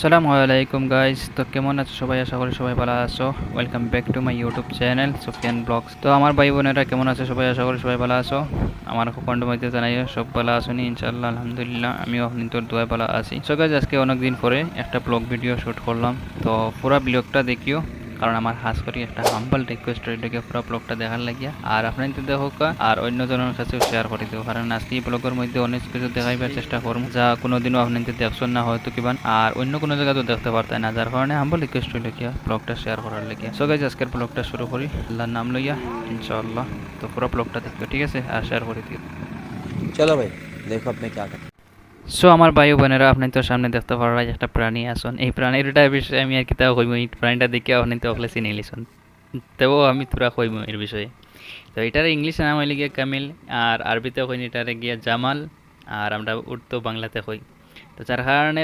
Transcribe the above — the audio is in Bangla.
আসসালামু আলাইকুম গাইস, তো কেমন আছো সবাই? আশা করি সবাই ভালো আছো। Welcome back to my YouTube channel Sufiyan vlogs. তো আমার ভাই বোনেরা কেমন আছে সবাই? আশা করি সবাই ভালো আছো। আমার কন্ড মধ্যে জানাই সব ভালো আছোনি ইনশাআল্লাহ, আলহামদুলিল্লাহ আমিও আপনাদের দোয়া ভালো আছি। সো গাইস, আজকে অনেক দিন পরে একটা ব্লগ ভিডিও শুট করলাম, তো পুরো ব্লগটা দেখিও, কারণ আমার হাস করি একটা হাম্বল রিকোয়েস্ট রইল পুরো ব্লগটা দেখার লাগিয়া। আর আপনার তো দেখোক আর অন্য জনের কাছেও শেয়ার করে দেবো, কারণ আজকে এই ব্লগের মধ্যে অনেক কিছু দেখাইবার চেষ্টা করবো যা কোনোদিনও আপনাদের দেখছেন না হয়তো কিবান, আর অন্য কোনো জায়গা তো দেখতে পারতেন না, যার কারণে হাম্বল রিকোয়েস্ট রইল গিয়া ব্লগটা শেয়ার করার লাগিয়া। সো গাইজ, আজকের ব্লগটা শুরু করি আল্লাহর নাম লইয়া ইনশাআল্লাহ। তো পুরো ব্লগটা দেখো, ঠিক আছে, আর শেয়ার করে দিও। चलो भाई देखो अब मैं क्या कर। সো আমার ভাই ও বোনেরা, আপনি তো সামনে দেখতে পারাই একটা প্রাণী আসুন। এই প্রাণীটার বিষয়ে আমি আর কিতা কইব, এই প্রাণীটা দেখে আপনি তো অকলে চিনি লিছুন, তবুও আমি তোরা কইব এর বিষয়ে। তো এটার ইংলিশ নাম হইলে গিয়া কামিল, আর আরবিতে কই এটারে গিয়া জামাল, আর আমরা উর্দু বাংলাতে কই। তো যার কারণে